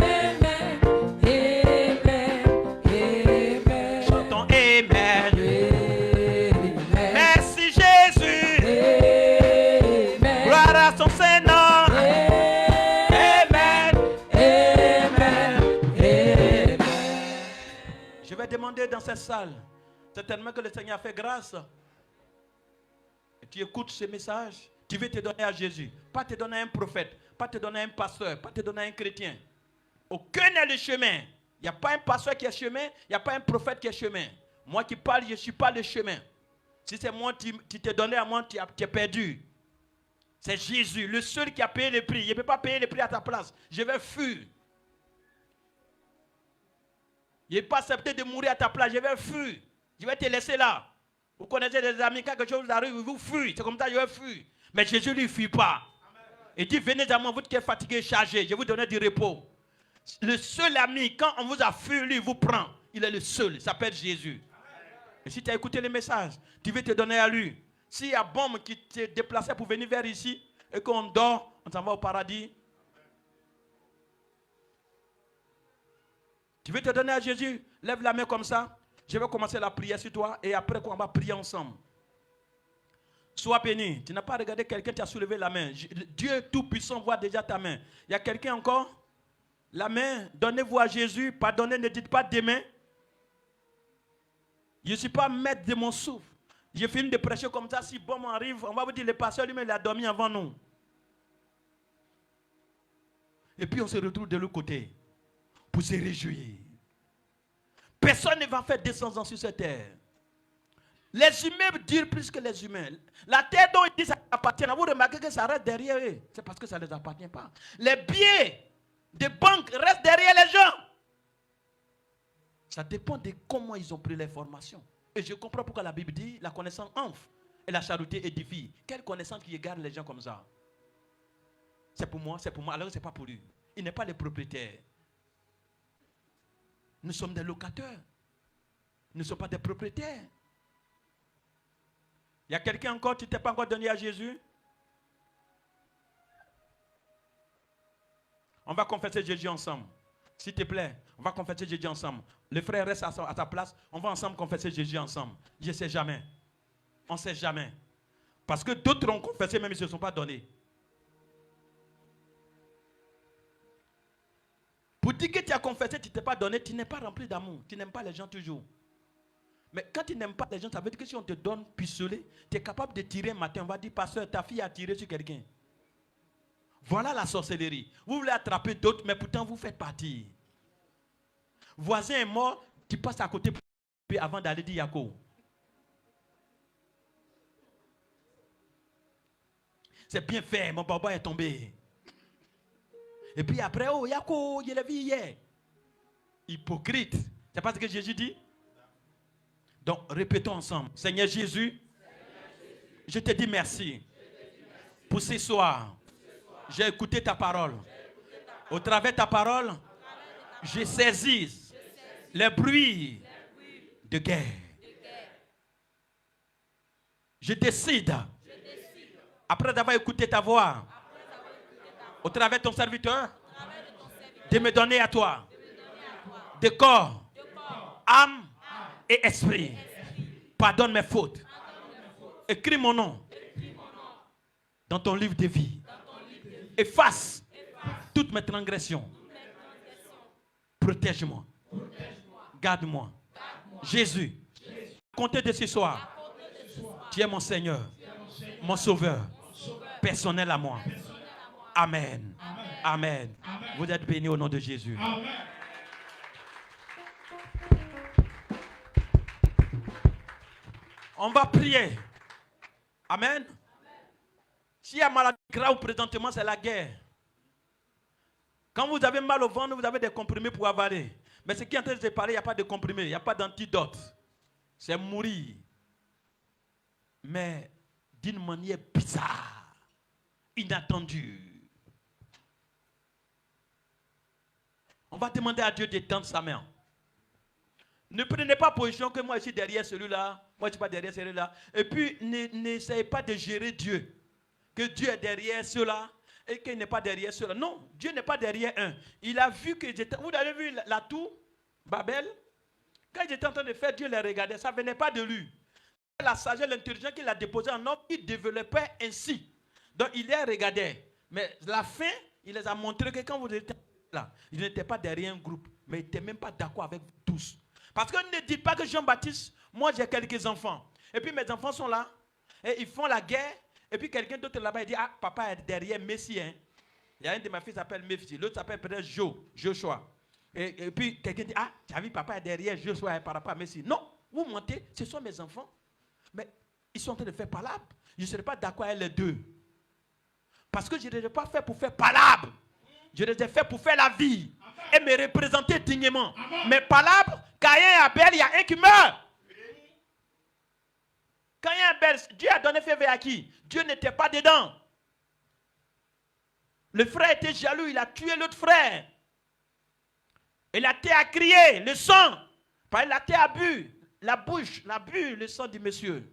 Amen. Amen. Amen. Chantons Amen. Amen. Merci Jésus. Amen. Gloire à son Saint-Nom. Amen. Amen. Amen. Je vais demander dans cette salle, certainement que le Seigneur a fait grâce. Et tu écoutes ce message, tu veux te donner à Jésus. Pas te donner à un prophète, pas te donner à un pasteur, pas te donner à un chrétien. Aucun n'est le chemin. Il n'y a pas un pasteur qui est chemin, il n'y a pas un prophète qui est chemin. Moi qui parle, je ne suis pas le chemin. Si c'est moi, tu t'es donné à moi, tu es perdu. C'est Jésus, le seul qui a payé le prix. Il ne peut pas payer le prix à ta place. Je vais fuir. Il n'est pas accepté de mourir à ta place. Je vais fuir. Je vais te laisser là. Vous connaissez des amis, quelque chose vous arrive, vous fuyez. C'est comme ça, je vais fuir. Mais Jésus ne fuit pas. Il dit, venez à moi, vous qui êtes fatigué, chargé, je vais vous donner du repos. Le seul ami, quand on vous a fui, lui, il vous prend. Il est le seul, il s'appelle Jésus. Et si tu as écouté le message, tu veux te donner à lui. S'il y a bombe qui t'est déplacé pour venir vers ici, et qu'on dort, on s'en va au paradis. Tu veux te donner à Jésus? Lève la main comme ça. Je vais commencer la prière sur toi et après on va prier ensemble. Sois béni. Tu n'as pas regardé quelqu'un, tu as soulevé la main. Dieu Tout-Puissant voit déjà ta main. Il y a quelqu'un encore? La main, donnez-vous à Jésus. Pardonnez, ne dites pas demain. Je ne suis pas maître de mon souffle. Je finis de prêcher comme ça. Si bon arrive, on va vous dire le pasteur lui-même il a dormi avant nous. Et puis on se retrouve de l'autre côté pour se réjouir. Personne ne va faire 200 ans sur cette terre. Les humains durent plus que les humains. La terre dont ils disent que ça appartient, vous remarquez que ça reste derrière eux. C'est parce que ça ne les appartient pas. Les billets des banques restent derrière les gens. Ça dépend de comment ils ont pris les formations. Et je comprends pourquoi la Bible dit la connaissance enfle et la charité édifie. Quelle connaissance qui garde les gens comme ça? C'est pour moi, alors ce n'est pas pour lui. Il n'est pas le propriétaire. Nous sommes des locataires. Nous ne sommes pas des propriétaires. Il y a quelqu'un encore, tu ne t'es pas encore donné à Jésus? On va confesser Jésus ensemble. S'il te plaît, on va confesser Jésus ensemble. Le frère reste à ta place. On va ensemble confesser Jésus ensemble. Je ne sais jamais. On ne sait jamais. Parce que d'autres ont confessé, même ils ne se sont pas donnés. Pour dire que tu as confessé, tu ne t'es pas donné, tu n'es pas rempli d'amour. Tu n'aimes pas les gens toujours. Mais quand tu n'aimes pas les gens, ça veut dire que si on te donne pistolet, tu es capable de tirer un matin. On va dire, pasteur, ta fille a tiré sur quelqu'un. Voilà la sorcellerie. Vous voulez attraper d'autres, mais pourtant vous faites partie. Voisin est mort, tu passes à côté avant d'aller dire Yako. C'est bien fait, mon papa est tombé. Et puis après, oh Yako, je l'ai vu hier. Hypocrite. C'est pas ce que Jésus dit? Donc répétons ensemble. Seigneur Jésus, je te dis merci pour ce soir. J'ai écouté ta parole. Au travers de ta parole, je saisis les bruits de guerre. Je décide, après avoir écouté ta voix, au travers de ton serviteur, de me donner à toi, de corps, âme et esprit. Pardonne mes fautes. Écris mon nom dans ton livre de vie. Efface toutes mes transgressions. Protège-moi. Garde-moi. Jésus, comptez de ce soir. Tu es mon Seigneur, mon Sauveur, personnel à moi. Amen. Amen. Vous êtes bénis au nom de Jésus. On va prier. Amen. S'il y a maladie grave présentement, c'est la guerre. Quand vous avez mal au ventre, vous avez des comprimés pour avaler. Mais ce qui est en train de se parler, il n'y a pas de comprimés, il n'y a pas d'antidote. C'est mourir. Mais d'une manière bizarre, inattendue. On va demander à Dieu d'étendre sa main. Ne prenez pas position que moi je suis derrière celui-là, moi je ne suis pas derrière celui-là. Et puis n'essayez pas de gérer Dieu. Que Dieu est derrière ceux-là et qu'il n'est pas derrière ceux-là. Non, Dieu n'est pas derrière un. Il a vu que j'étais... Vous avez vu la tour, Babel? Quand j'étais en train de faire, Dieu les regardait. Ça ne venait pas de lui. La sagesse, l'intelligence qu'il a déposée en homme, il développait ainsi. Donc il les regardait. Mais la fin, il les a montré que quand vous étiez là, il n'était pas derrière un groupe. Mais il n'était même pas d'accord avec tous. Parce que ne dites pas que Jean-Baptiste, moi j'ai quelques enfants. Et puis mes enfants sont là. Et ils font la guerre. Et puis quelqu'un d'autre là-bas, il dit, ah, papa est derrière Messie. Hein. Il y a un de mes fils qui s'appelle Messie. L'autre s'appelle peut-être Joshua. Et puis quelqu'un dit, ah, tu as vu, papa est derrière Joshua par rapport à Messie. Non, vous mentez, ce sont mes enfants. Mais ils sont en train de faire palabre. Je ne serai pas d'accord avec les deux. Parce que je ne les ai pas fait pour faire palabre. Je les ai fait pour faire la vie. Et me représenter dignement. Mais palabre, Caïn et Abel, il y a un qui meurt. Quand il y a un bel, Dieu a donné feu vert à qui? Dieu n'était pas dedans. Le frère était jaloux, il a tué l'autre frère. Et la terre a crié, le sang. La terre a bu, la bouche a bu le sang du monsieur.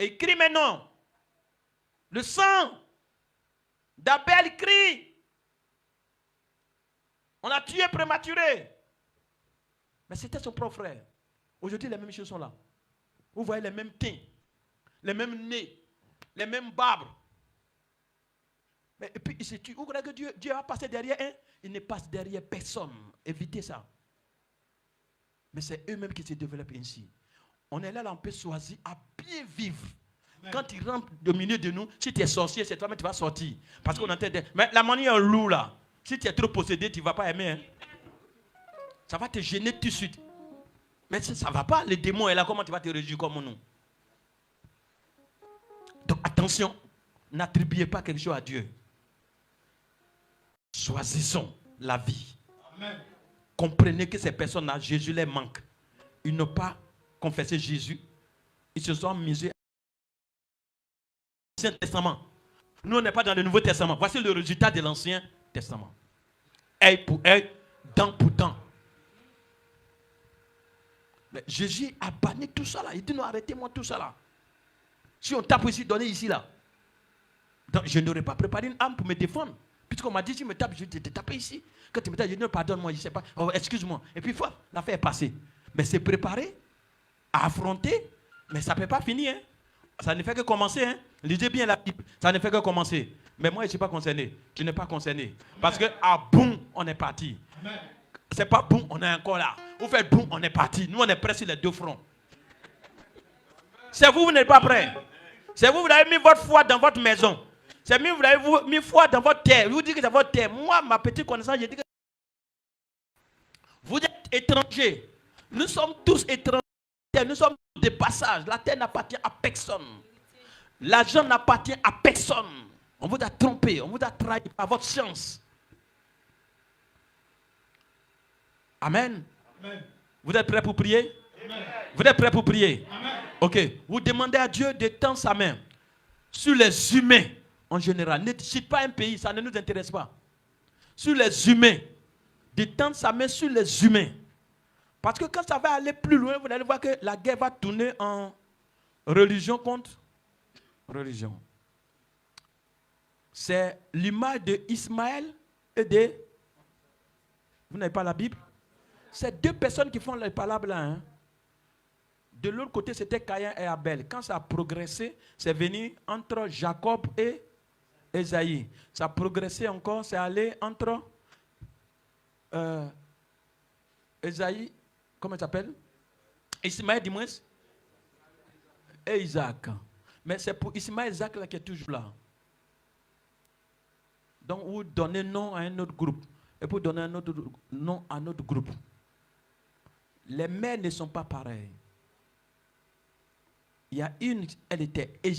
Et crie maintenant. Le sang d'Abel crie. On a tué prématuré. Mais c'était son propre frère. Aujourd'hui, les mêmes choses sont là. Vous voyez les mêmes teints, les mêmes nez, les mêmes barbes. Mais, et puis, vous croyez que Dieu va passer derrière un? Il ne passe derrière personne. Évitez ça. Mais c'est eux-mêmes qui se développent ainsi. On est là, on peut choisir à bien vivre. Amen. Quand ils rentrent au milieu de nous, si tu es sorcier, c'est toi-même qui vas sortir. Parce qu'on entend. Mais la manière loup là, si tu es trop possédé, tu ne vas pas aimer. Hein. Ça va te gêner tout de suite. Mais ça ne va pas, le démon est là, comment tu vas te réjouir comme nous? Donc attention, n'attribuez pas quelque chose à Dieu. Choisissons la vie. Amen. Comprenez que ces personnes-là, Jésus les manque. Ils n'ont pas confessé Jésus. Ils se sont misés à l'Ancien Testament. Nous, on n'est pas dans le Nouveau Testament. Voici le résultat de l'Ancien Testament. Œil pour œil, dent pour dent. Mais Jésus a banni tout ça là. Il dit non, arrêtez-moi tout ça là. Si on tape ici, donnez ici là. Donc je n'aurais pas préparé une âme pour me défendre. Puisqu'on m'a dit, si me tape, je vais te taper ici. Quand tu me tapes, je dis non, pardonne-moi, je ne sais pas. Oh, excuse-moi. Et puis l'affaire est passée. Mais c'est préparé à affronter. Mais ça ne peut pas finir. Hein. Ça ne fait que commencer. Hein. Lisez bien la Bible. Ça ne fait que commencer. Mais moi, je ne suis pas concerné. Tu n'es pas concerné. Parce que à boum, on est parti. Amen. C'est pas boum, on est encore là. Vous faites boum, on est parti. Nous, on est prêts sur les deux fronts. C'est vous, vous n'êtes pas prêts. C'est vous, vous avez mis votre foi dans votre maison. C'est vous, vous avez mis foi dans votre terre. Vous dites que c'est votre terre. Moi, ma petite connaissance, je dis que vous êtes étrangers. Nous sommes tous étrangers. Nous sommes des passages. La terre n'appartient à personne. L'argent n'appartient à personne. On vous a trompé, on vous a trahi par votre science. Amen. Amen. Vous êtes prêts pour prier? Amen. Vous êtes prêts pour prier? Amen. Ok. Vous demandez à Dieu d'étendre sa main sur les humains en général. Ne cite pas un pays, ça ne nous intéresse pas. Sur les humains. D'étendre sa main sur les humains. Parce que quand ça va aller plus loin, vous allez voir que la guerre va tourner en religion contre religion. C'est l'image d'Ismaël et de... Vous n'avez pas la Bible? C'est deux personnes qui font les palabres là. Hein. De l'autre côté, c'était Caïn et Abel. Quand ça a progressé, c'est venu entre Jacob et Esaïe. Ça a progressé encore, c'est allé entre Esaïe, comment il s'appelle? Ismaël, dis-moi. Et Isaac. Mais c'est pour Ismaël et Isaac là, qui est toujours là. Donc, vous donnez nom à un autre groupe. Et pour donner un autre nom à un autre groupe. Les mères ne sont pas pareilles. Il y a une, elle était égyptienne.